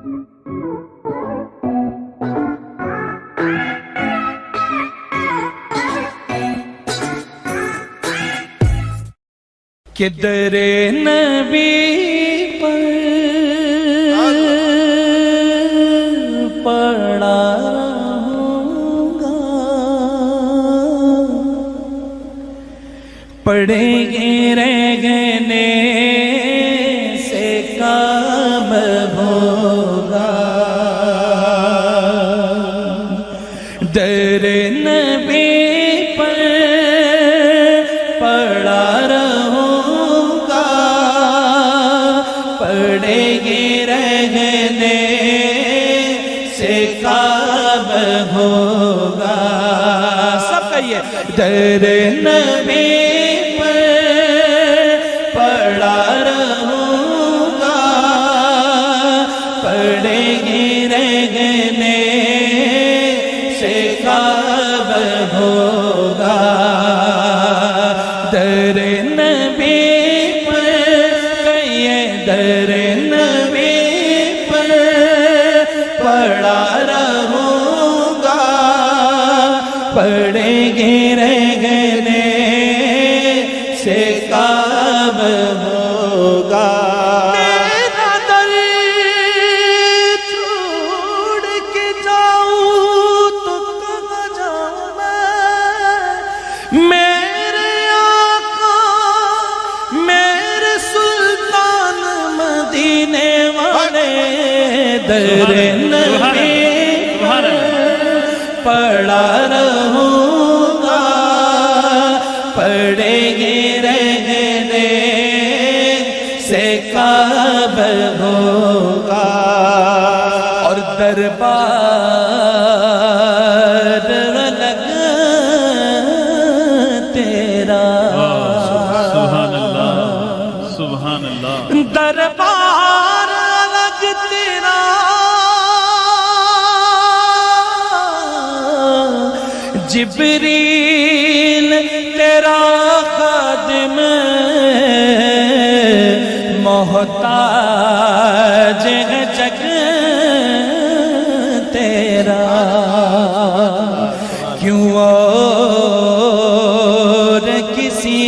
کہ در نبی پر پڑا رہوں گا، پڑھیں گے رہنے سے کام ہوگا، در نبی پر پڑا رہوں گا، پڑھیں گے رہنے سے کام ہوگا، سب کہیے در نبی پڑا رہوں گا، پڑھیں گے رہنے سے کام ہوگا، در نبی پر کہیے در نبی پر پڑا رہوں گا، پڑھیں گے رہنے سے کام ہوگا، میرا در چھوڑ کے جاؤں تو کہاں جاؤں میں، میرے آقا میرے سلطان مدینے والے، در نبی پڑا رہوں گا، پڑھیں گے رہنے سے کام ہوگا، اور دربار الگ تیرا، سبحان اللہ سبحان اللہ، دربار الگ تیرا، جبریل تیرا خادم محتاج ہے جگ تیرا، کیوں اور کسی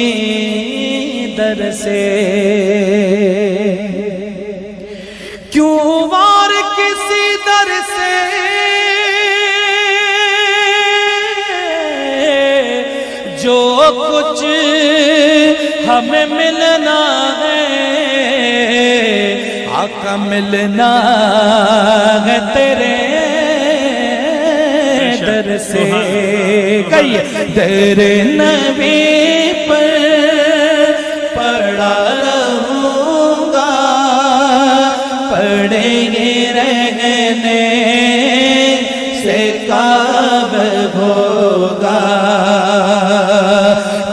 در سے، کیوں اور کسی در سے جو کچھ ہمیں ملنا ہے، آقا ملنا ہے تیرے در سے، کہیے در نبی پر پڑا رہوں گا، پڑھیں گے رہنے سے کام ہوگا،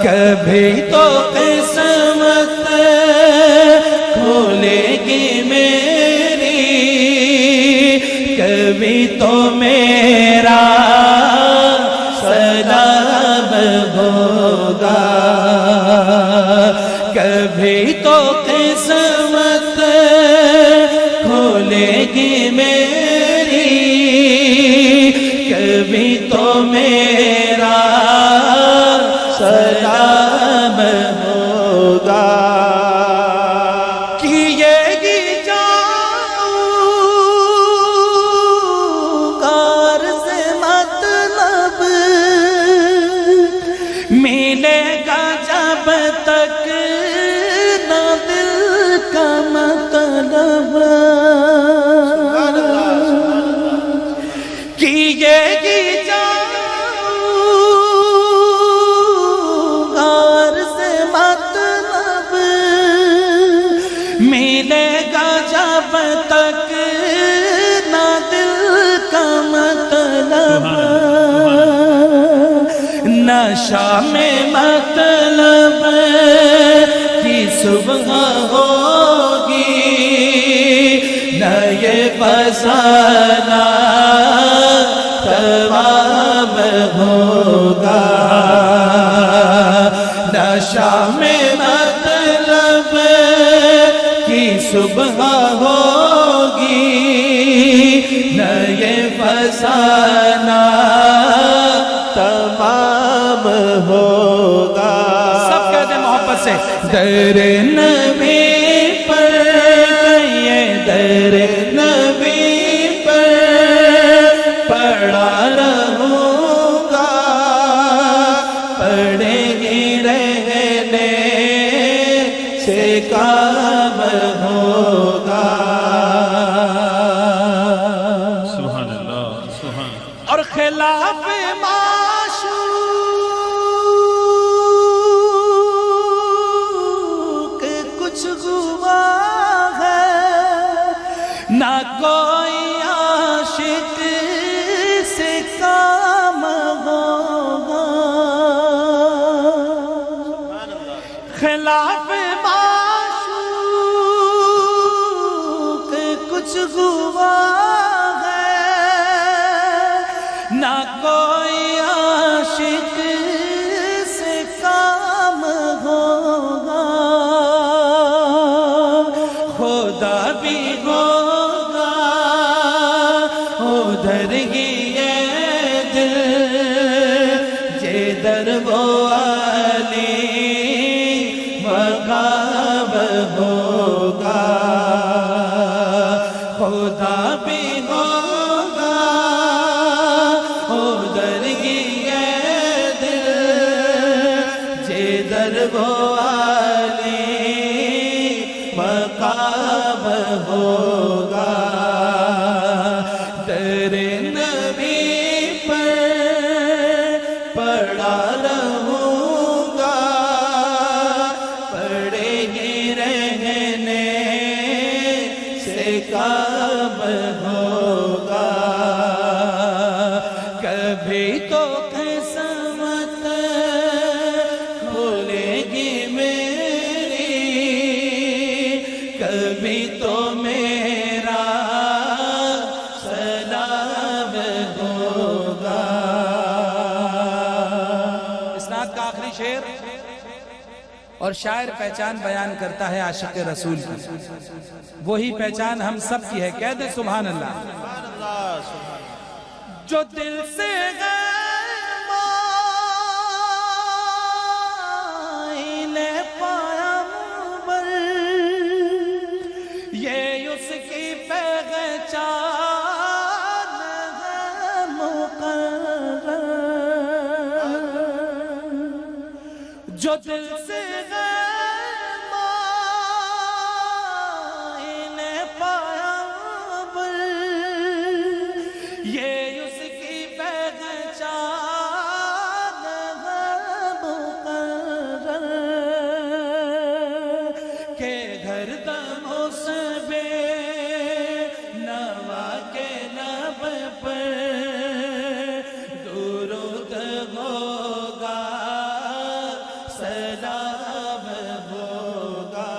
کبھی تو قسمت کھولے گی میری، کبھی تو میرا سلام ہوگا، کبھی تو قسمت کھولے گی میری، کبھی تو میرا سلام ہوگا، کیے گی جاؤں غار سے مطلب، ملے گا جب تک نہ دل کا مطلب، کیے گی ملے گا جب تک نہ دل کا مطلب، نہ شام مطلب کی صبح ہوگی، نہ یہ فسانہ تمام ہوگا، نہ شام مطلب کی صبح ہوگی، فسانہ تمام ہوگا. سب کہہ دیں محبت سے. در نبی پر یہ در نبی پر پڑا رہوں گا، پڑے ہی رہنے سے کام ہوگا. سبحان اللہ سبحان. اور خلاف معشوق کچھ ہوا ہے، نہ کوئی عاشق سے کام ہوگا. خلاف معشوق کچھ ہوا ہے، نہ کوئی عاشق سے کام ہوگا. خدا بھی ہوگا ادھر ہی یہ دل جدھر وہ علی مقام ہوگا. خدا بھی ہوگا ادھر ہی یہ دل جدھر وہ علی مقام ہوگا. در نبی پر پڑا رہوں گا، پڑے ہی رہنے سے کام ہوگا. کبھی تو قسمت کھلے گی میری، کبھی تو میرا سلام ہوگا. اسناد کا آخری شعر اور شاعر پہچان بیان کرتا ہے عاشق رسول کی. وہی پہچان ہم سب کی ہے. کہہ دیں سبحان اللہ. جو دل سے نے پایا بر یہ اس کی پہچان ہے مقرر. جو دل سے نے پایا بر یہ اس کی پہچان ہے مقرر. کہ گھر دم اس بے نوا کے لب پر درود ہوگا، سلام ہوگا.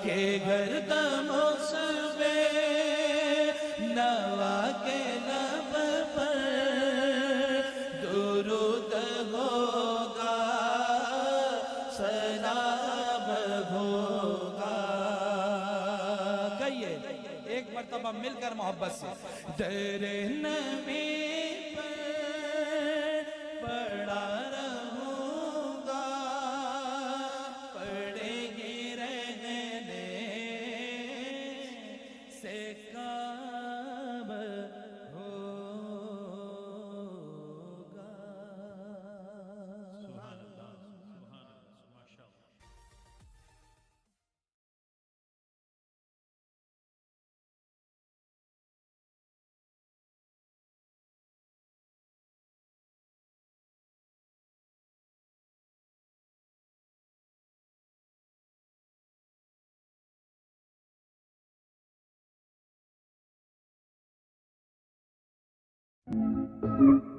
کہ گھر دم اس بے نوا کے لب پر درود ہوگا، سلام ہوگا. کہیے ایک مرتبہ مل کر محبت سے. در نبی پر پڑا رہوں گا، پڑے ہی رہنے سے کام ہوگا. سبحان اللہ سبحان اللہ ماشاء اللہ. Thank you.